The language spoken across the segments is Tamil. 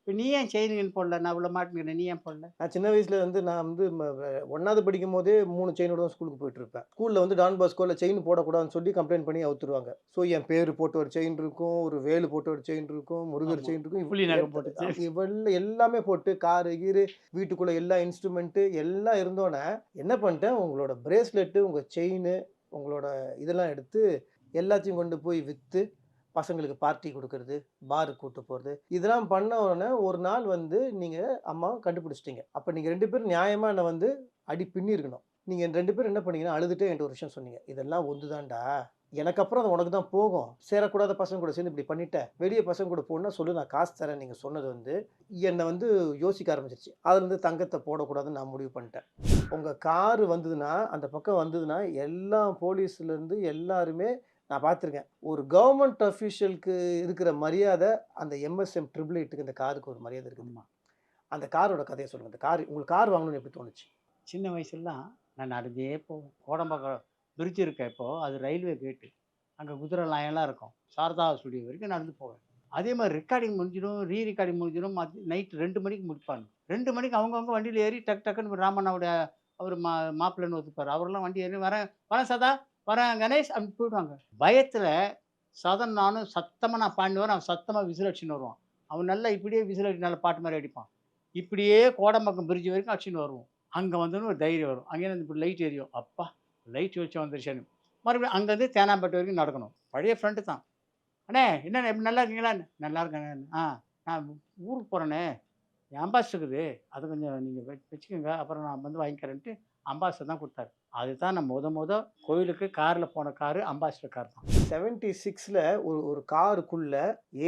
இப்ப நீ ஏன் செயின் போடல? நான் இவ்வளோ மாட்டினுக்கிறேன். நீ ஏன் போடல? நான் சின்ன வயசுல வந்து நான் வந்து 1வது படிக்கும்போதே 3 செயினோட தான் ஸ்கூலுக்கு போயிட்டுருப்பேன். ஸ்கூல்ல வந்து டான் பாஸ்கோல செயின் போடக்கூடாதுன்னு சொல்லி கம்ப்ளைண்ட் பண்ணி அவுத்துருவாங்க. ஸோ என் பேரு போட்ட ஒரு செயின் இருக்கும், ஒரு வேலு போட்ட ஒரு செயின் இருக்கும், முருகர் ஆமா. செயின் இருக்கும். புலி நகம் போட்டுச்சு. எல்லாமே போட்டு காரு, கீரு வீட்டுக்குள்ள எல்லா இன்ஸ்ட்ருமென்ட்டு எல்லாம் இருந்தோனே, என்ன பண்ணிட்டேன், உங்களோட பிரேஸ்லெட்டு, உங்க செயினு, உங்களோட இதெல்லாம் எடுத்து எல்லாத்தையும் கொண்டு போய் வித்து பசங்களுக்கு பார்ட்டி குடுக்குறது, பாருக்கு கூட்டு போறது. இதெல்லாம் பண்ண உடனே ஒரு நாள் வந்து நீங்க அம்மாவ கண்டுபிடிச்சுட்டீங்க. அப்ப நீங்க 2 பேரும் நியாயமா என்ன வந்து அடி பின்னியிருக்கணும். நீங்க 2 பேரும் என்ன பண்ணீங்கன்னா, அழுதுட்டே என்ட்ட ஒரு விஷயம் சொன்னீங்க. "இதெல்லாம் ஒந்து தான்டா. எனக்கு அப்புறம் அது உனக்கு தான் போகும். சேரக்கூடாத பசங்க கூட சேர்ந்து இப்படி பண்ணிட்ட. வெளிய பசங்க கூட போணும்னா சொல்லு நான் காசு தரேன்." நீங்க சொன்னது வந்து என்ன வந்து யோசிக்க ஆரம்பிச்சுருச்சு. அதுலருந்து தங்கத்த போடக்கூடாதுன்னு நான் முடிவு பண்ணிட்டேன். உங்க கார் வந்ததுன்னா, அந்த பக்கம் வந்ததுன்னா, எல்லா போலீஸ்லருந்து எல்லாருமே நான் பார்த்துருக்கேன். ஒரு கவர்ன்மென்ட் அஃபிஷியலுக்கு இருக்கிற மரியாதை, அந்த எம்எஸ்எம் 888க்கு இந்த காருக்கு ஒரு மரியாதை இருக்குது. ஆமா. அந்த காரோட கதைய சொல்லுங்க. அந்த கார் உங்களுக்கு கார் வாங்கணும்னு எப்படி தோணுச்சு? சின்ன வயசுலலாம் நான் நடந்தே போவேன். கோடம்பாக்கம் பிரிட்ஜ் இருக்க இப்போ, அது ரயில்வே கேட்டு. அங்க குதிரை லாயம்லாம் இருக்கும். சாரதா ஸ்டுடியோ வரைக்கும் நடந்து போவேன். அதே மாரி ரெக்கார்டிங் முடிஞ்சிடும், ரெக்கார்டிங் முடிஞ்சிடும். நைட் 2 மணிக்கு முடிப்பாங்க. 2 மணிக்கு அவங்கவங்க வண்டியில ஏறி டக் டக்குன்னு ராமண்ணாவுடைய அவரு மாப்பிள்ளைன்னு ஒருத்தர் அவரெல்லாம் வண்டி ஏறி வரேன், வரேன் சதா, வரேன் கணேஷ் அப்டின்னு போயிடுவாங்க. பயத்துல சதன் நானும் சத்தமா நான் பாடின்னு அவன் சத்தமா விசில் அடிச்சுன்னு வருவான். அவன் நல்லா இப்படியே விசில் அடிச்சு நல்ல பாட்டு மாரி அடிப்பான். இப்படியே கோடம்பாக்கம் பிரிட்ஜ் வரைக்கும் அடிச்சுன்னு வருவோம். அங்க வந்தோனே ஒரு தைரியம் வரும். அங்கேருந்து இப்படி லைட் எரியும். அப்பா! லைட் வெளிச்சம் வந்துருச்சேன்னு. மறுபடியும் அங்கருந்து தேனாம்பேட்டை வரைக்கும் நடக்கணும். பழைய ஃப்ரெண்டு தான். "அண்ணே என்னண்ணே எப்படி நல்லா இருக்கீங்களா?" "நல்லா இருக்கேண்ணே." நான் ஊருக்கு போறேண்ணே. என் அம்பாஸ்டர் இருக்குது. அத கொஞ்சம் நீங்க வச்சுக்கோங்க. அப்புறம் நான் வந்து வாங்கிக்கிறேன்ட்டு அம்பாஸ்டர் தான் குடுத்தாரு. அதுதான் நான் மொத கோயிலுக்கு கார்ல போன காரு அம்பாஸ்டர் கார் தான். 76ல ஒரு ஒரு காருக்குள்ள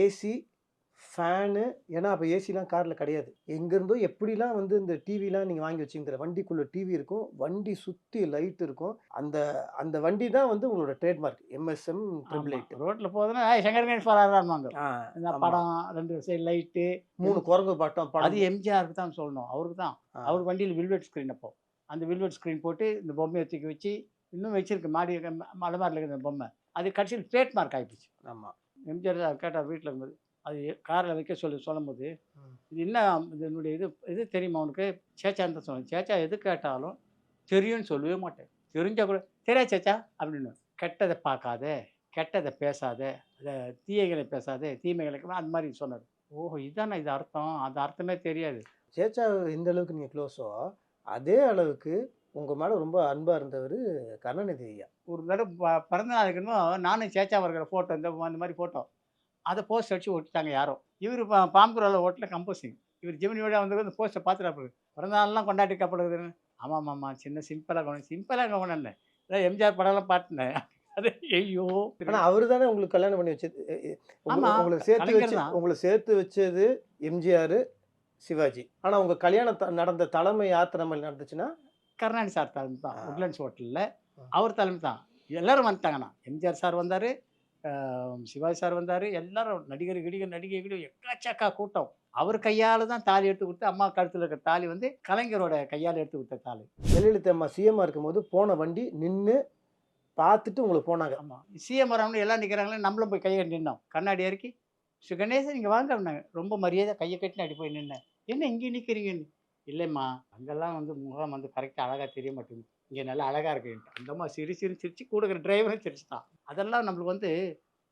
ஏசி, ஃபேனு ஏன்னா அப்ப ஏசிலாம் கார்ல கிடையாது. எங்கேருந்தோ எப்படிலாம் வந்து இந்த டிவிலாம் நீங்க வாங்கி வச்சீங்க வண்டிக்குள்ள டிவி இருக்கும். வண்டி சுத்தி லைட் இருக்கும். அந்த அந்த வண்டி தான் வந்து உங்களோட ட்ரேட்மார்க். எம்எஸ்எம் ஆமா. 888. ரோட்ல போகுதுன்னா, "ஏய் சங்கர் கணேஷ் வராருடான்னுவாங்க." ஆ, இந்த ஆமா. படம் 2 சைடு லைட்டு. 3 குரங்கு அது படம். எம்ஜிஆருக்கு தான் சொல்லணும். அவருக்கு தான். ஆ, அவர் வண்டியில வில்வெட் ஸ்க்ரீன் அப்போ. அந்த வில்வெட் ஸ்க்ரீன் போட்டு இந்த பொம்மைய தூக்கி வச்சு, இன்னும் வச்சிருக்கு மாடி அலமாரில இருக்குது அந்த பொம்மை. அது கடைசியில ட்ரேட் மார்க் ஆயிப்போச்சு. ஆமா. எம்ஜிஆர் கேட்டார் வீட்ல இருக்கும்போது. அது கார்ல வைக்க சொல்லும்போது, ம். "இது என்ன இது என்னுடைய இது இது தெரியுமா உனக்கு?" சேச்சான்னு தான் சொன்னேன். சேச்சா எது கேட்டாலும் தெரியும்னு சொல்லவே மாட்டேன். தெரிஞ்சா கூட, "தெரியாது சேச்சா" அப்படின்னுவேன். "கெட்டத பார்க்காத, கெட்டத பேசாத, அத தீயைகள பேசாத, தீமைகளை" அந்த மாரி சொன்னாரு. ஓஹோ! இதானா இது அர்த்தம்? அந்த அர்த்தமே தெரியாது. சேச்சா எந்த அளவுக்கு நீங்க க்ளோஸோ, அதே அளவுக்கு உங்க மேல ரொம்ப அன்பா இருந்தவரு கருணாநிதி ஐயா. ஒரு தடவ பிறந்த நாளுக்கு என்னமோ நானும் சேச்சாவா இருக்கிற ஃபோட்டோ அந்த மாரி ஃபோட்டோ. அத போஸ்ட் அடிச்சு ஒட்டிட்டாங்க யாரோ. இவரு பாம்குரல்ல ஒட்டல கம்போசிங். இவரு ஜெமினி வழியா வந்தவரு அந்த போஸ்ட்ட பார்த்துட்டாப்புல. பிறந்த நாள்லாம் கொண்டாடியிருக்காப்புலக்குதுன்னு. ஆமாமாமா. சின்ன சிம்பிளா கொண்டாடினேன். அதான் எம்ஜிஆர் படம்லாம் பார்த்தேன். அது ஐயோ! ஆனா அவரு தானே உங்களுக்கு கல்யாணம் பண்ணி வச்சது. எ எ உங்கள ஆமா. கலைஞர் தான். உங்கள சேர்த்து வச்சது எம்ஜிஆர், சிவாஜி. ஆனா உங்க கல்யாணம் நடந்த தலைமை யார் தலைமையில நடந்துச்சுன்னா? கருணாநிதி சார் தலைமை தான். ஆ. உட்லண்ட்ஸ் ஹோட்டல்ல. அ. அவர் தலைமை தான். எல்லாரும் வந்துட்டாங்கண்ணா. எம்ஜிஆர் சார் வந்தாரு. அ சிவாஜி சார் வந்தாரு. எல்லாரும் நடிகை எக்கச்சக்க கூட்டம். அவர் கையால தான் தாலி எடுத்து குடுத்து, அம்மா கழுத்துல இருக்கிற தாலி வந்து கலைஞரோட கையால எடுத்து குடுத்த தாலி. ஜெயலலிதா அம்மா சிஎம்மா இருக்கும்போது போன வண்டி நின்னு பார்த்துட்டு உங்களுக்கு போனாங்க. ஆமா. சிஎம் வராமனு எல்லாம் நிக்கிறாங்களே, நம்மளும் போய் கைய கட்டி நின்னோம். கண்ணாடி இறக்கி, "மிஸ்டர் கணேசன் இங்க வாங்க" அப்படின்னாங்க. ரொம்ப மரியாதையா கைய கட்டின்னு அப்படி போய் நின்னேன். "என்ன இங்க நிக்கிறீங்கன்னு?" "இல்லம்மா, அங்கெல்லாம் வந்து முகம் வந்து கரெக்ட்டா அழகா தெரிய மாட்டேங்குது. இங்க நல்லா அழகா இருக்குன்ட்டு." அந்த அம்மா சிரிச்சு கூட இருக்கிற டிரைவரும் சிரிச்சுட்டான். அதெல்லாம் நம்மளுக்கு வந்து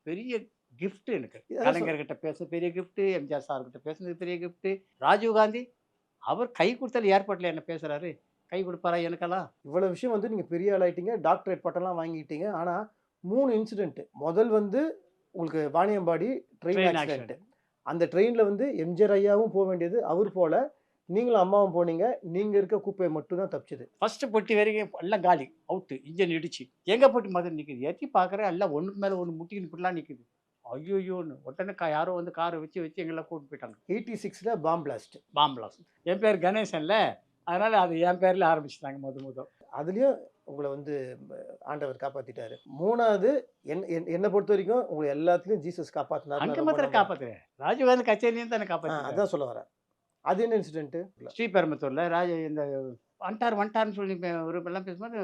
பெரிய கிஃப்ட் எனக்கு. அதான் கலைஞர்கிட்ட பேச பெரிய கிஃப்ட், எம்ஜிஆர் சார் கிட்ட பேசுனது பெரிய கிஃப்ட். ராஜீவ்காந்தி, அவர் கை குடுத்தாலும் ஏர்போர்ட்ல என்ன பேசுறாரு. கை குடுப்பாரா எனக்கெல்லாம்? இவ்வளவு விஷயம் வந்து நீங்க பெரிய ஆளாயிட்டீங்க. டாக்டரேட் பட்டம்லாம் வாங்கிட்டீங்க. ஆனா 3 இன்சிடென்ட். முதல் வந்து உங்களுக்கு Vaniyambadi train train accident. Accident. அந்த ட்ரெயின்ல வந்து எம்ஜிஆர் ஐயாவும் போ வேண்டியது. அவரு போல. நீங்களும் அம்மாவும் போனீங்க. நீங்க இருக்க கூப்பை மட்டும் தான் தப்பிச்சது. ஃபர்ஸ்ட் பெட்டி வரைக்கும் எல்லாம் காலி. அவுட்டு. இன்ஜின் இடிச்சு. எங்க பெட்டி முதல்ல நிக்குது. எட்டி பார்க்குறேன் எல்லாம் ஒண்ணுக்கு மேல ஒண்ணு முட்டிக்கின்னு இப்படிலாம் நிக்குது. ஐய்யய்யோன்னு! உடனே யாரோ வந்து கார வச்சு எங்கள கூட்டிட்டு போயிட்டாங்க. 86ல பாம் பிளாஸ்ட். Bomb blast. என் பேர் கணேசன்ல. அதனால அது என் பேர்ல ஆரம்பிச்சுட்டாங்க மொத. அதுலயும் உங்கள வந்து ப ஆண்டவர் காப்பாத்திட்டாரு. 3வது என்ன பொறுத்தவரைக்கும் உங்கள எல்லாத்துலயும் ஜீசஸ் காப்பாத்துனாருன்னு அங்க நான் ரொம்ப மாத்திரம் நம்புறேன். காப்பாத்துறேன். ராஜீவ்காந்தி கச்சேரியும் தானே காப்பாத்திருக்காரு. அதான் சொல்ல வரேன். அது என்ன இன்சிடென்ட்? ஸ்ரீபெரும்புத்தூர்ல இந்த வந்துட்டாருன்னு சொல்லி ஒரு எல்லாம் பேசும்போது,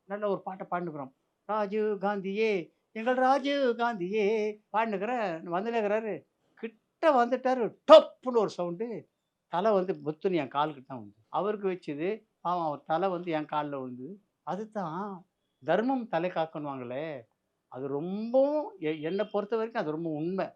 நல்ல ஒரு பாட்ட பாடினுக்கிறோம். ராஜீவ் காந்தியே, எங்கள் ராஜீவ் காந்தியே பாடினுக்கிறேன். வந்துனே இருக்கிறாரு. கிட்ட வந்துட்டாரு, டப்புன்னு ஒரு சவுண்டு. தலை வந்து பொத்துன்னு என் காலுக்கு தான் விழுந்தது. அவருக்கு வச்சது, பாவம் அவர் தலை வந்து என் கால்ல விழுந்தது. அதுதான் தர்மம் தலை காக்கணுவாங்களே, அது ரொம்பவும் என்ன பொறுத்தவரைக்கும் அது ரொம்ப உண்மை.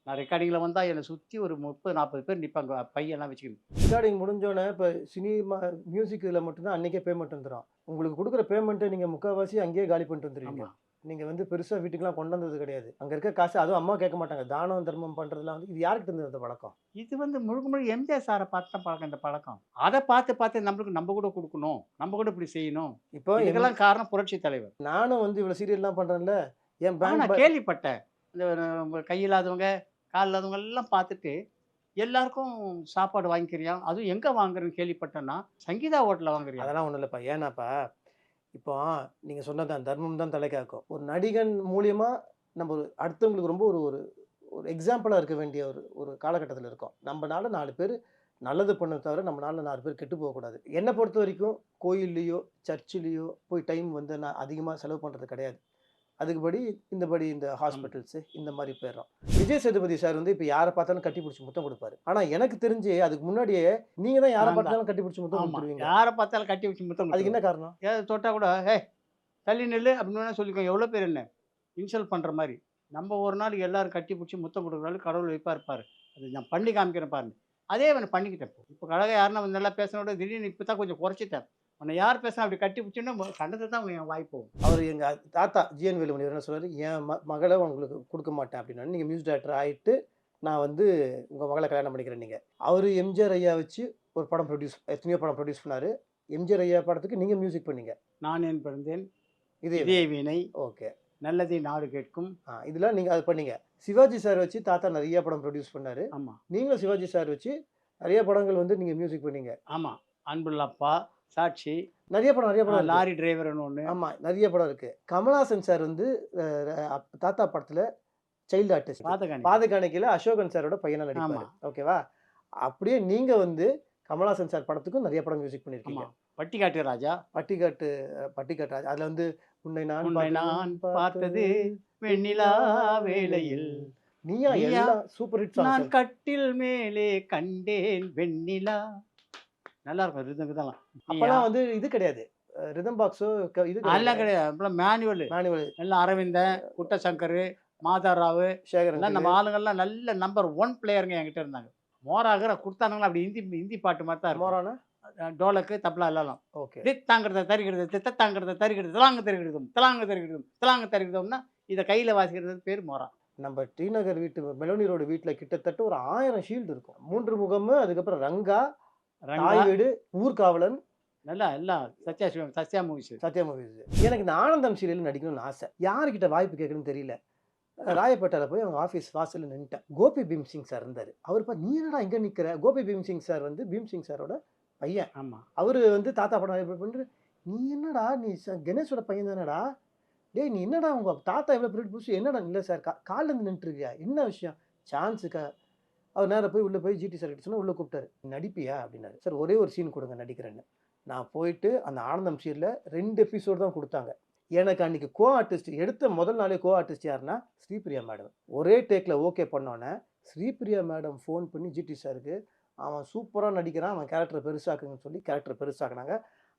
நான் ரெக்கார்டிங்கில வந்தா என்ன சுத்தி ஒரு 30, 40 பேர் நிப்பாங்க. பையெல்லாம் வச்சுக்கின்னு. ரெக்கார்டிங் முடிஞ்சோடனே இப்போ சினிமா மியூசிக் இதில் மட்டும்தான் அன்றைக்கே பேமெண்ட் வந்துடும். உங்களுக்கு கொடுக்குற பேமெண்ட்டை நீங்கள் முக்கால்வாசி அங்கேயே காலி பண்ணிட்டு வந்துடுவீங்க. ஆமா. நீங்கள் வந்து பெருசாக வீட்டுக்கெலாம் கொண்டு வந்தது கிடையாது. அங்கே இருக்க காசு அதுவும் அம்மா கேட்க மாட்டாங்க. தானம் தர்மம் பண்ணுறதுலாம் வந்து இது யார்கிட்ட இருந்தது அந்த பழக்கம்? இது வந்து முழுக்க முழுக்க எம்ஜிஆர் சார பார்த்து தான் பழக்கம் இந்த பழக்கம். அத பார்த்து நம்மளுக்கு நம்ம கூட குடுக்கணும். நம்ம கூட இப்படி செய்யணும். இப்போ இதுக்கெல்லாம் காரணம் புரட்சி தலைவர். நானும் வந்து இவ்வளோ சீரியல்லாம் பண்ணுறேன்ல, என் ஆனா பேங்க் நான் கேள்விப்பட்டேன். இந்த கை இல்லாதவங்க, கால் இல்லாதவங்க எல்லாம் பார்த்துட்டு, எல்லாருக்கும் சாப்பாடு வாங்கிக்கிறியா? அதுவும் எங்க வாங்குறேன்னு கேள்விப்பட்டேன்னா, சங்கீதா ஹோட்டல்ல வாங்குறியா? அதெல்லாம் ஒன்றும் இல்லைப்பா. ஏன்னாப்பா, இப்போ நீங்கள் சொன்னதான் தர்மம் தான் தலை காக்கும். ஒரு நடிகன் மூலியமா நம்ம ஒரு அடுத்தவங்களுக்கு ரொம்ப ஒரு ஒரு ஒரு எக்ஸாம்பிளா இருக்க வேண்டிய ஒரு ஒரு காலகட்டத்தில இருக்கோம். நம்மனால 4 பேரு நல்லது பண்ண தவிர, நம்மனால 4 பேர் கெட்டு போகக்கூடாது. என்ன பொறுத்தவரைக்கும் கோயில்லயோ, சர்ச்சுலயோ போய் டைம் வந்து நான் அதிகமா செலவு பண்றது கிடையாது. அதுக்குபடி இந்த ஆமா. ஹாஸ்பிட்டல்ஸு இந்த மாரி போயிர்றோம். விஜய் சேதுபதி சார் வந்து இப்ப யார பார்த்தாலும் கட்டி புடிச்சு முத்தம் குடுப்பாரு. ஆனா எனக்கு தெரிஞ்சு அதுக்கு முன்னாடியே நீங்க தான் யார நான் தான். பார்த்தாலும் கட்டி புடிச்சு முத்தம் ஆமா. குடுத்துருவீங்க. யார பார்த்தாலும் கட்டி வச்சு முத்தம் அதுக்கு என்ன குடுத்துருவேன். காரணம்? ஏதாவது தொட்டா கூட, "ஏய் தள்ளி நில்லு" அப்படின்னு வேணா சொல்லிக்கோ. எவ்வளோ பேர் என்ன? இன்சல்ட் பண்ற மாரி. நம்ம ஒரு நாளைக்கு எல்லாரும் கட்டி புடிச்சு முத்தம் குடுக்குற கடவுள் வைப்பாரு பாரு. அது நான் பண்ணி காமிக்கிறேன் பாருங்க. அதே நான் பண்ணிக்கிட்டேன் இப்போ. இப்போ கழகம் யாருன்னா வந்து நல்லா பேசினோட திடீர்னு இப்போ தான் கொஞ்சம் குறைச்சிட்டேன். உன்னை யார் பேசினா அப்படி கட்டி பிடிச்சோன்னா சண்டை தான் என் வாய் போகும். அவரு எங்க தாத்தா ஜிஎன் வேலுமணி என்ன சொல்றாரு, "என் மகள உங்களுக்கு குடுக்க மாட்டேன்" அப்படின்னாரு. நீங்க மியூசிக் டைரக்டர் ஆயிட்டு, நான் வந்து உங்க மகள கல்யாணம் பண்ணிக்கிறேன் நீங்க. அவரு எம்ஜிஆர் ஐயா வச்சு ஒரு படம் எத்தனையோ படம் ப்ரொடியூஸ் பண்ணாரு. எம்ஜிஆர் ஐயா படத்துக்கு நீங்க மியூசிக் பண்ணீங்க. நான் ஏன் பிறந்தேன், இதே இதே வீணை, ஓகே. நல்லதை நாடு கேட்கும். இதெல்லாம் நீங்க அது பண்ணீங்க. சிவாஜி சார் வச்சு தாத்தா நெறைய படம் ப்ரொடியூஸ் பண்ணாரு. ஆமா, நீங்களும் சிவாஜி சார் வச்சு நெறைய படங்கள் வந்து நீங்க மியூசிக் பண்ணீங்க. ஆமா. அன்புள்ள அப்பா, சாட்சி, நெறைய படம் இருக்கு. லாரி டிரைவர்னு ஒண்ணு. ஆமா, நெறைய படம் இருக்கு. கமலஹாசன் சார் வந்து தாத்தா படத்துல சைல்டு ஆர்டிஸ்ட். பாதகாணி. பாதகாணிக்கையில அசோகன் சாரோட பையனா ஆமா, நடிப்பாரு. ஓகேவா? அப்படியே நீங்க வந்து கமலஹாசன் சார் படத்துக்கும் நெறைய படம் மியூசிக் ஆமா. பண்ணியிருக்கீங்க. பட்டிக்காட்டு ராஜா, பட்டிக்காட்டு பட்டிக்காட்டு அதுல வந்து உன்னை நான் உன்னை நான் பார்த்தது வெண்ணிலா வேளையில், நீயா நீயா எல்லாம் சூப்பர் ஹிட் நான் சாங்ஸ். கட்டில் மேலே கண்டேன் வெண்ணிலா. நல்லா இருக்கும் ரிதம் இதெல்லாம். நீயா அப்பலாம் வந்து இது கிடையாது. ரிதம் பாக்ஸோ இது அதெல்லாம் கிடையாது. கிடையாது. அப்பலாம் மேனுவல். மேனுவல் எல்லாம் அரவிந்தன், குட்டசங்கர், மாதாராவு சேகரன் எல்லாம் நம்ம ஆளுங்கள்லாம் நல்ல நம்பர் 1 பிளேயருங்க என்கிட்ட இருந்தாங்க. மோராகற குடுத்தானுங்களா அப்படி ஹிந்தி ஹிந்தி பாட்டு மாரி தான் இருக்கும். மோரானா? டோலக்கு, தப்லா எல்லாம். ஓகே. தித்தாங்கிறத தரிக்கிறது, தித்தத்தாங்கிறத தரிக்கிறது, தலாங்கு தரிக்கிறதும், தலாங்கு தரிக்கிறதும், தலாங்கு தரிக்கிறதும்னா இத கையில வாசிக்கிறது பேர் மோரா. நம்ம டி நகர் வீட்டு மெலோனி ரோடு வீட்ல கிட்டத்தட்ட ஒரு 1000 ஷீல்டு இருக்கும். 3 முகமு, அதுக்கப்புறம் ரங்கா, ரங்கா தாய் வீடு, ஊர்காவலன், நல்லா எல்லாம் சத்யா மூவிஸ். சத்யா மூவிஸ். எனக்கு இந்த ஆனந்தம் சீரியல்ல நடிக்கணும்னு ஆசை. யார்கிட்ட வாய்ப்பு கேட்கணும்னு தெரியல. ராயப்பேட்டையில போய் அவங்க ஆஃபீஸ் வாசல்ல நின்னுட்டேன். கோபி பீம்சிங் சார் இருந்தாரு. அவரு "நீ என்னடா இங்க நிக்கிற?" கோபி பீம்சிங் சார் வந்து பீம்சிங் சாரோட பையன். ஆமா. அவரு வந்து தாத்தா படம் இப்படி பண்றாரு. "நீ என்னடா நீ கணேஷோட பையன் தானடா? டேய் நீ என்னடா உங்க தாத்தா இவ்வளோ பெரிய புதுசு என்னடா?" "இல்ல சார் கால்ல இருந்து நின்னுட்டு இருக்கியா? என்ன விஷயம்?" சான்ஸுக்கா அவர் நேரா போய் உள்ள போய் ஜிடி சார் கிட்ட சொன்னா உள்ள கூப்பிட்டாரு. "நடிப்பியா?" அப்படின்னாரு. "சார் ஒரே ஒரு சீன் கொடுங்க நடிக்கிறேன்னு." நான் போயிட்டு அந்த ஆனந்தம் சீரியல்ல 2 எபிசோடு தான் குடுத்தாங்க. எனக்கு அன்னைக்கு ஆர்டிஸ்ட் எடுத்த முதல் நாளே ஆர்டிஸ்ட் யாருன்னா ஸ்ரீபிரியா மேடம். ஒரே டேக்ல ஓகே பண்ணோன்னே ஸ்ரீபிரியா மேடம் ஃபோன் பண்ணி ஜிடி சாருக்கு அவன் சூப்பரா நடிக்கிறான், அவன் கேரக்டர பெருசாக்குங்கன்னு சொல்லி கேரக்டர பெருசாக்குனாங்க.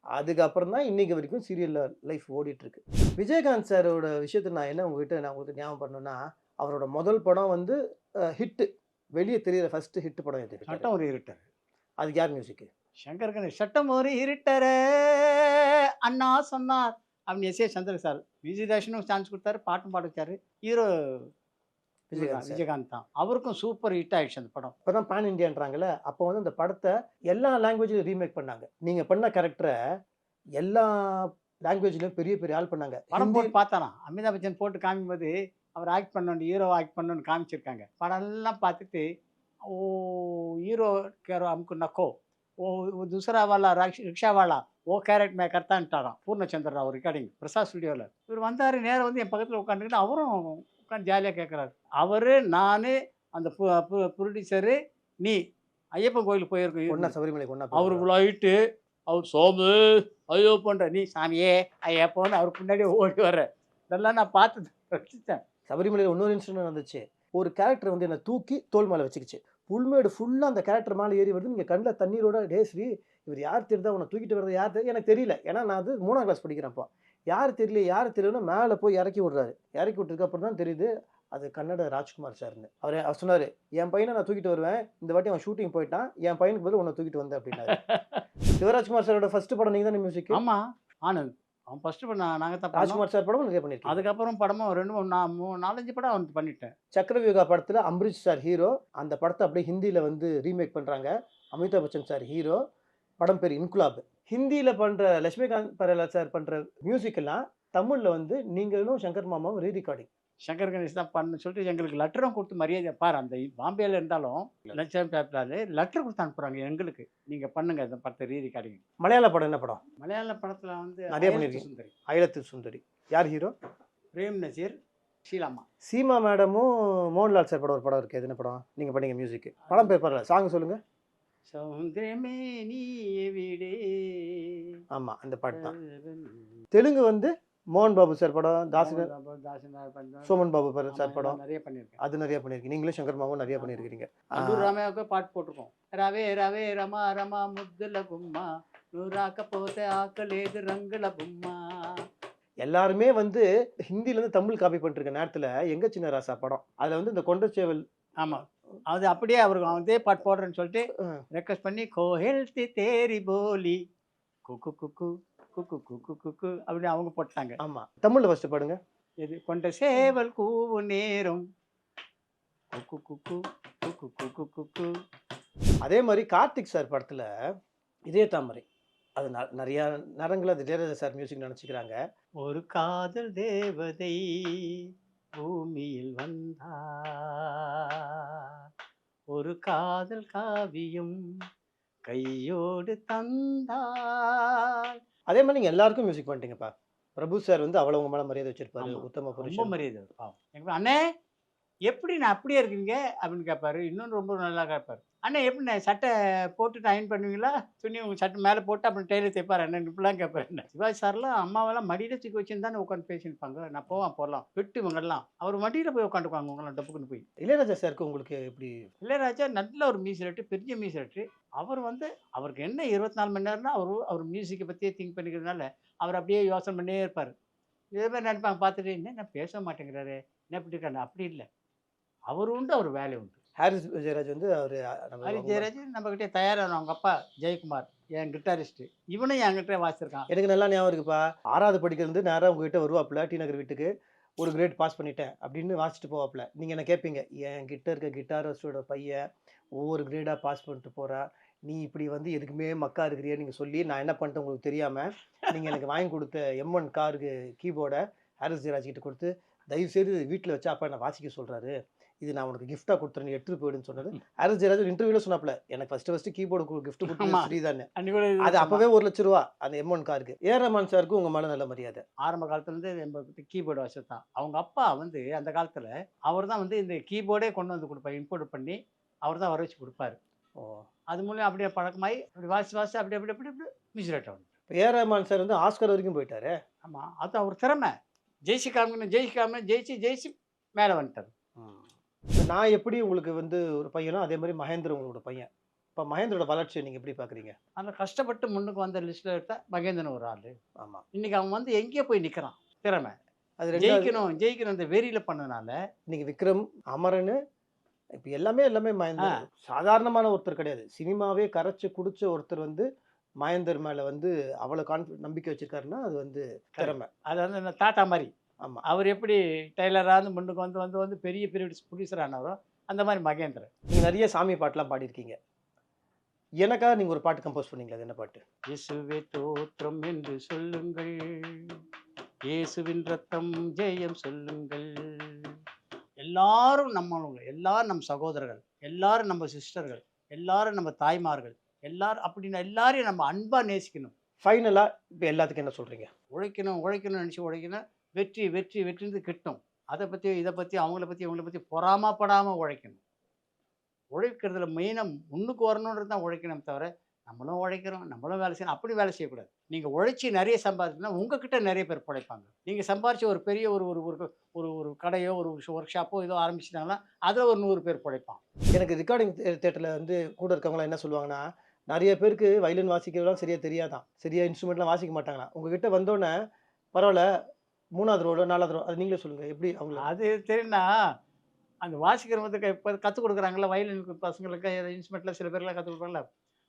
அதுக்கப்புறம் தான் இன்னைக்கு வரைக்கும் சீரியல்ல லைஃப் ஓடிட்டு இருக்கு. விஜயகாந்த் சாரோட விஷயத்துல நான் உங்களுக்கு ஞாபகம் பண்ணணும்னா, அவரோட முதல் படம் வந்து ஹிட். வெளிய தெரியிற ஃபர்ஸ்ட் ஹிட் படம் எது? சட்டம் ஒரு இருட்டர். அதுக்கு யார் மியூசிக்? சங்கர் கணேஷ். சட்டம் ஒரு இருட்டரே அண்ணா சொன்னார் அப்படின்னு எஸ்.ஏ. சந்திர சார். விஜயதாசனும் சான்ஸ் கொடுத்தாரு, பாட்டும் பாட வச்சாரு. Hero Vijayakanth sir. விஜயகாந்த் தான். அவருக்கும் சூப்பர் ஹிட் ஆயிடுச்சு அந்த படம். இப்பதான் பான் இண்டியான்றாங்கல்ல, அப்போ வந்து அந்த படத்த எல்லா லாங்குவேஜ்லயும் ரீமேக் பண்ணாங்க. நீங்க பண்ண கேரக்டர எல்லா லாங்குவேஜ்லயும் பெரிய பெரிய ஆள் பண்ணாங்க. படம் ஹிந்தி போட்டு பார்த்தானா, அமிதாப் பச்சன் போட்டு காமிக்கும்போது அவர் ஆக்ட் பண்ணணும், ஹீரோ ஆக்ட் பண்ணணும்னு காமிச்சிருக்காங்க. படம் எல்லாம் பார்த்துட்டு, ஓ ஹீरो கேரோ हमको नको, वो दूसरा वाला रिक्शा वाला वो कैरेट मैं करता ன்ட்டாராம் பூர்ணச்சந்திர ராவ் ரெக்கார்டிங் பிரசாத் ஸ்டுடியோல. இவர் வந்தாரு நேரா வந்து என் பக்கத்துல உட்காந்துக்கிட்டு அவரும் உட்காந்து ஜாலியா கேட்குறாரு. அவரு, நானு, அந்த ப்ரொடியூசரு, நீ ஐயப்பன் கோயிலுக்கு ஒண்ணா போயிருக்கோம். சபரிமலைக்கு ஒண்ணா அவரு போயிருந்தோம். இவ்வளோ அவர் சோமு ஐயோப்பன்ற நீ சாமியே ஐயப்போன்னு அவர் பின்னாடி ஓடி வர்ற இதெல்லாம் நான் பார்த்து ரசித்தேன். சபரிமலையில இன்னொரு இன்சிடென்ட் நடந்துச்சு. ஒரு கேரக்டர் வந்து என்னை தூக்கி தோள் மேலே வச்சுக்கிச்சு. புல்மேடு ஃபுல்லாக அந்த கேரக்டர் மேலே ஏறி வருது. நீங்கள் கண்ணில் தண்ணீரோட, டே ஸ்ரீ இவர் யார் தெரியுதா, உன்னை தூக்கிட்டு வர்றது யார் தெரியும் எனக்கு தெரியல. ஏன்னா நான் அது 3ஆம் கிளாஸ் படிக்கிறேன்ப்போ. யார் தெரியல யார் தெரியலன்னு மேலே போய் இறக்கி விட்றாரு. இறக்கி விட்டதுக்கு அப்புறம் தான் தெரியுது அது கன்னட ராஜ்குமார் சார்னு. அவர் சொன்னார், என் பையனை நான் தூக்கிட்டு வருவேன், இந்த வாட்டி அவன் ஷூட்டிங் போயிட்டான், என் பையனுக்கு பதில் உன்னை தூக்கிட்டு வந்தேன் அப்படின்னாரு. சிவராஜ்குமார் சாரோட ஃபர்ஸ்ட் படம் நீங்கள் தானே மியூசிக்? ஆமா, ஆனந்த். அவன் ஃபர்ஸ்ட் பண்ண நாங்க தான் பண்ணோம். ராஜ்குமார் சார் படமும் நிறைய பண்ணியிருக்கீங்க. அதுக்கப்புறம் படமும் 2, 3, 4, 5 படம் அவனுக்கு பண்ணிட்டேன். சக்கரவியூகா படத்தில் அம்பரீஷ் சார் ஹீரோ. அந்த படத்தை அப்படியே ஹிந்தியில் வந்து ரீமேக் பண்ணுறாங்க. Amitabh Bachchan sir hero. படம் பேர் இன்குலாப். ஹிந்தியில் பண்ணுற லட்சுமிகாந்த் பரேலா சார் பண்ணுற மியூசிக் எல்லாம் தமிழில் வந்து நீங்களும் சங்கர் மாமாவும் ரீரெக்கார்டிங். சங்கர் கணேஷ் தான் பண்ண சொல்லிட்டு எங்களுக்கு லெட்டரும் கொடுத்து மரியாதை பாரு. அந்த பாம்பேல இருந்தாலும் லட்சம் பேப்பரால் லெட்டர் கொடுத்து அனுப்புறாங்க எங்களுக்கு. நீங்க பண்ணுங்க இந்த படத்தை ரீரெக்கார்டிங். மலையாள படம் என்ன படம்? மலையாள படத்துல வந்து நிறைய அயலத்து பண்ணிருக்கீங்க. சுந்தரி, அயலத்து சுந்தரி. யார் ஹீரோ? பிரேம் நசீர், ஷீலாமா. சீமா மேடமும் மோகன்லால் சார் படம் ஒரு படம் இருக்குது. என்ன படம் நீங்கள் பண்ணீங்க மியூசிக்? படம் பேர் பரவாயில்ல, சாங் சொல்லுங்கள். சௌந்தரமே நீ எவிடே. ஆமாம், அந்த பாட்டு தான். தெலுங்கு வந்து மோகன் பாபு சார் படம், சோமன் பாபு சார் படம் நிறைய பண்ணியிருக்கேன். அது நிறைய பண்ணியிருக்கீங்க. நீங்களும் சங்கர் மாவும் நிறைய பண்ணியிருக்கிறீங்க. அல்லூர் ராமையாவுக்கு பாட்டு போட்டிருக்கோம். ரவே ரவே ரமா ரமா முద్దుల గుమ్మ నువ్వు రాకపోతే ఆకలేదు రంగుల బొమ్మ. எல்லாருமே வந்து ஹிந்திலேருந்து தமிழ் காப்பி பண்ணிருக்க நேரத்தில் எங்க சின்ன ராசா படம், அதில் வந்து இந்த கொண்டச்சேவல். ஆமா, அது அப்படியே அவருக்கு அதே பாட்டு போடுறேன்னு சொல்லிட்டு ரெக்வஸ்ட் பண்ணி கோஹெல்தி தேரி போலி குக்கு குக்கு குக்கு குக்கு குக்கு அப்படின்னு அவங்க போட்டாங்க. ஆமா, தமிழ்ல ஃபர்ஸ்ட் பாடுங்க. இது கொண்ட சேவல் கூவு நேரம் குக்கு குக்கு குக்கு குக்கு குக்கு. அதே மாதிரி கார்த்திக் சார் படத்துல இதே தாமரை, அது நிறைய நேரங்கள் அது இளையராஜா சார் மியூசிக் நினைச்சுக்கிறாங்க. ஒரு காதல் தேவதை பூமியில் வந்தா, ஒரு காதல் காவியம் கையோடு தந்தாள். அதே மாதிரி நீங்க எல்லாருக்கும் மியூசிக் பண்ணிட்டீங்கப்பா. பிரபு சார் வந்து அவ்வளவு உங்க மேல மரியாதை வச்சிருப்பாரு. உத்தம ரொம்ப புருஷன். மரியாதை. அண்ணே எப்படி நான் அப்படியே இருக்கீங்க அப்படின்னு கேட்பாரு. இன்னொன்று ரொம்ப நல்லா கேட்பாரு, அண்ணா எப்படி நான் சட்டை போட்டுட்டு அயன் பண்ணுவீங்களா, துணி உங்கள் சட்டை மேலே போட்டு அப்புறம் டெய்லர் தைப்பார் அண்ணன் இப்படிலாம் கேட்பாரு. என்ன சிவாஜி சார்லாம் அம்மாவெல்லாம் மடியில் தூக்கி வச்சுன்னு தானே உட்காந்து பேசியிருப்பாங்க. நான் போகலாம் வெட்டு இவங்கெல்லாம் அவர் மடியில் போய் உட்காந்துக்குவாங்க உங்களாம் டப்புக்குன்னு போய். இளையராஜா சாருக்கு உங்களுக்கு எப்படி? இளையராஜா நல்ல ஒரு மியூசிக், பெரிய மியூசிக். அவர் வந்து அவருக்கு என்ன 24 மணி நேரம்னா அவர் மியூசிக்கை பற்றியே திங்க் பண்ணிக்கிறதுனால அவர் அப்படியே யோசனை பண்ணியே இருப்பார். இதே மாதிரி நினைப்பாங்க பார்த்துட்டு, என்ன பேச மாட்டேங்கிறாரு, என்ன இப்படி இருக்காரு. அப்படி இல்லை, அவர் உண்டு, அவர் வேலை உண்டு. ஹாரிஸ் ஜெயராஜ் வந்து அவரு ஹாரிஸ் ஜெயராஜ் நம்மகிட்டே தயாரான அவங்க அப்பா ஜெயக்குமார் என் கிட்டாரிஸ்ட், இவனும் என்கிட்ட வாசிச்சிருக்கான். எனக்கு நல்லா ஞாபகம் இருக்குப்பா. 6வது படிக்கிறது நேராக உங்ககிட்ட வருவாப்புல, டி நகர் வீட்டுக்கு. ஒரு கிரேட் பாஸ் பண்ணிட்டேன் அப்படின்னு வாசிச்சுட்டு போவாப்புல. நீங்கள் என்ன கேட்பீங்க, என்கிட்ட இருக்க கிட்டாரிஸ்டோட பையன் ஒவ்வொரு கிரேடாக பாஸ் பண்ணிட்டு போகிறா, நீ இப்படி வந்து எதுக்குமே மக்கா இருக்கிறியா நீங்கள் சொல்லி நான் என்ன பண்ணிட்டேன் உங்களுக்கு தெரியாமல் நீங்கள் எனக்கு வாங்கி கொடுத்த M1 காருக்கு கீபோர்டை ஹாரிஸ் ஜெயராஜ் கிட்ட கொடுத்து தயவு செய்து வீட்டில் வச்சு அப்பா என்ன வாசிக்க சொல்கிறாரு, இது நான் உனக்கு கிஃப்டாக கொடுத்துறேன், நீ எடுத்துகிட்டு போயிடுன்னு சொன்னது. ஹாரிஸ் ஜெயராஜ் இன்டர்வியூவில் சொன்னாப்புல, எனக்கு ஃபஸ்ட்டு கீபோர்டு கிஃப்ட் கொடுத்து ஸ்ரீதானே. அது அப்போவே 1 லட்ச ரூபா அந்த M1 காருக்கு. ஏ ரஹ்மான் சாருக்கு உங்கள் மேலே நல்ல மரியாதை. ஆரம்ப காலத்துலேருந்து நம்ம கீபோர்டு வச்சுருந்தான். அவங்க அப்பா வந்து அந்த காலத்தில் அவர் தான் வந்து இந்த கீபோர்டே கொண்டு வந்து கொடுப்பார், இம்போர்ட் பண்ணி அவர் தான் வர வச்சு கொடுப்பாரு. அது மூலம் அப்படியே பழக்கமாகி அப்படி வாசி அப்படி அப்படி அப்படி அப்படி மியூசிக் ஆகும். ஏ ரஹ்மான் சார் வந்து ஆஸ்கர் வரைக்கும் போயிட்டாரு. ஆமாம், அது அவர் திறமை. ஜெயிச்சு மேலே வந்துட்டார். நான் எப்படி உங்களுக்கு வந்து ஒரு பையனோ அதே மாதிரி மகேந்திர உங்களோட பையன். இப்போ மகேந்திரோட வளர்ச்சியை நீங்கள் எப்படி பார்க்குறீங்க? அதில் கஷ்டப்பட்டு முன்னுக்கு வந்த லிஸ்ட்டில் எடுத்தால் மகேந்திரன் ஒரு ஆள். ஆமாம், இன்னைக்கு அவன் வந்து எங்கேயோ போய் நிற்கிறான். திறமை, அது ஜெயிக்கணும் இந்த வெறியில் பண்ணனால இன்னைக்கு விக்ரம், அமரன், இப்போ எல்லாமே மகேந்திர சாதாரணமான ஒருத்தர் கிடையாது. சினிமாவே கரைச்சி குடிச்ச ஒருத்தர் வந்து மகேந்தர் மேலே வந்து அவ்வளோ நம்பிக்கை வச்சிருக்காருன்னா அது வந்து திறமை. அது வந்து இந்த டாட்டா மாதிரி. ஆமாம், அவர் எப்படி டெய்லராக முன்னுக்கு வந்து பெரிய ப்ரொடியூசர் ஆனவரோ அந்த மாதிரி மகேந்திரன். நீங்கள் நிறைய சாமி பாட்டெலாம் பாடியிருக்கீங்க. எனக்காக நீங்கள் ஒரு பாட்டு கம்போஸ் பண்ணீங்களா? அது என்ன பாட்டு? இயேசுவே தோற்றம் என்று சொல்லுங்கள், இயேசுவின் ரத்தம் ஜெயம் சொல்லுங்கள். எல்லாரும் நம்மளுங்க, எல்லாரும் நம்ம சகோதரர்கள், எல்லாரும் நம்ம சிஸ்டர்கள், எல்லாரும் நம்ம தாய்மார்கள், எல்லாரும் அப்படின்னு எல்லாரையும் நம்ம அன்பாக நேசிக்கணும். ஃபைனலாக இப்போ எல்லாத்துக்கும் என்ன சொல்கிறீங்க? உழைக்கணும்னு நினச்சி உழைக்கணும். வெற்றின்னு கிட்டும். அதை பற்றி இதை பற்றி அவங்கள பற்றி பொறாமப்படாமல் உழைக்கணும். உழைக்கிறதுல மெயினாக முன்னுக்கு வரணுன்றது தான் உழைக்கணும் தவிர நம்மளும் உழைக்கிறோம், நம்மளும் வேலை செய்யணும். அப்படி வேலை செய்யக்கூடாது. நீங்க உழைச்சு நெறைய சம்பாதிச்சீங்கன்னா, உங்ககிட்ட நெறைய பேர் பொழைப்பாங்க. நீங்க சம்பாரிச்சு ஒரு பெரிய ஒரு ஒரு ஒரு ஒரு ஒரு கடையோ, ஒரு ஒர்க் ஷாப்போ ஏதோ ஆரம்பிச்சுட்டாங்கன்னா, அதுல ஒரு 100 பேர் பொழைப்பான். எனக்கு ரெக்கார்டிங் தியேட்டர்ல வந்து கூட இருக்கவங்கலாம் என்ன சொல்லுவாங்கன்னா, நெறைய பேருக்கு வயலின் வாசிக்கிறதுலாம் சரியா தெரியாதாம். சரியா இன்ஸ்ட்ருமெண்ட்லாம் வாசிக்க மாட்டாங்களாம். உங்ககிட்ட வந்தோனே, பரவால்ல 3வது ரோல, 4வது ரோ அது நீங்களே சொல்லுங்க. எப்படி அவங்கள அது தெரியும்னா, அந்த வாசிக்கிறவங்களுக்கு இப்ப கத்துக் குடுக்குறாங்கல்ல, வயலின் பசங்களுக்கு இன்ஸ்ட்ருமெண்ட்ல சில பேர்லாம் கத்துக் குடுப்பாங்கல்ல.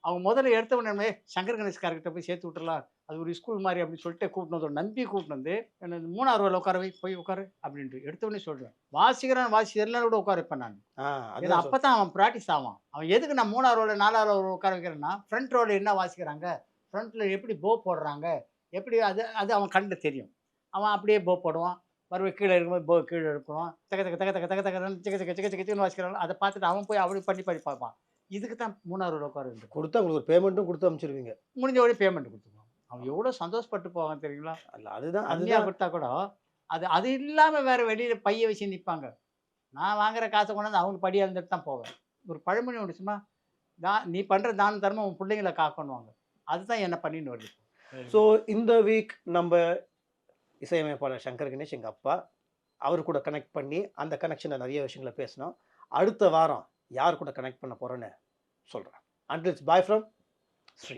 அவங்க முதல்ல எடுத்த உடனே சங்கர் கணேஷ்காரர்கிட்ட போய் சேர்த்து விட்டுறலாம். அது ஒரு ஸ்கூல் மாரி அப்படின்னு சொல்லிட்டு கூட்டின்னு வந்து நம்பி கூட்டின்னு வந்து, என்ன 3வது ரோல உட்கார வை, போய் உட்காரு அப்படின்ட்டு. எடுத்த உடனே சொல்றேன். வாசிக்கிறேன் தெரியலனாலும் கூட உட்கார வைப்பேன் நானு. ஆ ஏன்னா அதுதான் அப்பதான் அவன் பிராக்டிஸ் ஆவான். அவன் எதுக்கு நான் 3வது ரோல, 4வது ரோல உட்கார வைக்கிறேன்னா, ஃப்ரண்ட் ரோல என்ன வாசிக்கிறாங்க? ஃப்ரண்ட்ல எப்படி போ போடுறாங்க? எப்படி அது அது அவன் கண்ல தெரியும். அவன் அப்படியே போ போடுவான். மறுபடியும் கீழ இருக்கும்போது போ கீழ இழுக்குவான். தக தக தக தக தக தகன்னு சிக சிக சிக சிகன்னு வாசிக்கிறான்ல, அத பார்த்துட்டு அவன் போய் அப்படி பண்ணி பண்ணி பார்ப்பான். இதுக்கு தான் 3வது ரோல உட்கார வைக்கிறது. குடுத்தா உங்களுக்கு ஒரு பேமெண்ட்டும் குடுத்து அனுப்பிச்சுருவீங்க. முடிஞ்ச உடனே பேமெண்ட் குடுத்துருவான். அவன் எவ்வளோ சந்தோஷப்பட்டு போவான் தெரியுங்களா? அல்ல அதுதான் கம்மியா அதுதான் குடுத்தா கூட, அது அது இல்லாம வேற வெளியில பைய வச்சு நிப்பாங்க. நான் வாங்குற காச கொண்டாந்து அவங்க படி அளந்துட்டு தான் போவேன். ஒரு பழமொழி ஒண்ணு சும்மா, நீ பண்ற தான தர்மம் உன் புள்ளைங்கள காக்கணுவாங்க. அதுதான் என்ன பண்ணின்னு வருது இப்போ. ஸோ இந்த வீக் நம்ப இசையமைப்பாளர் சங்கர் கணேஷ் எங்க அப்பா. அவரு கூட கனெக்ட் பண்ணி, அந்த கனெக்ஷன்ல நெறைய விஷயங்கள பேசினோம். அடுத்த வாரம் யார் கூட கனெக்ட் பண்ண போறோம்ன்னு சொல்றேன். Until it's bye from Sri.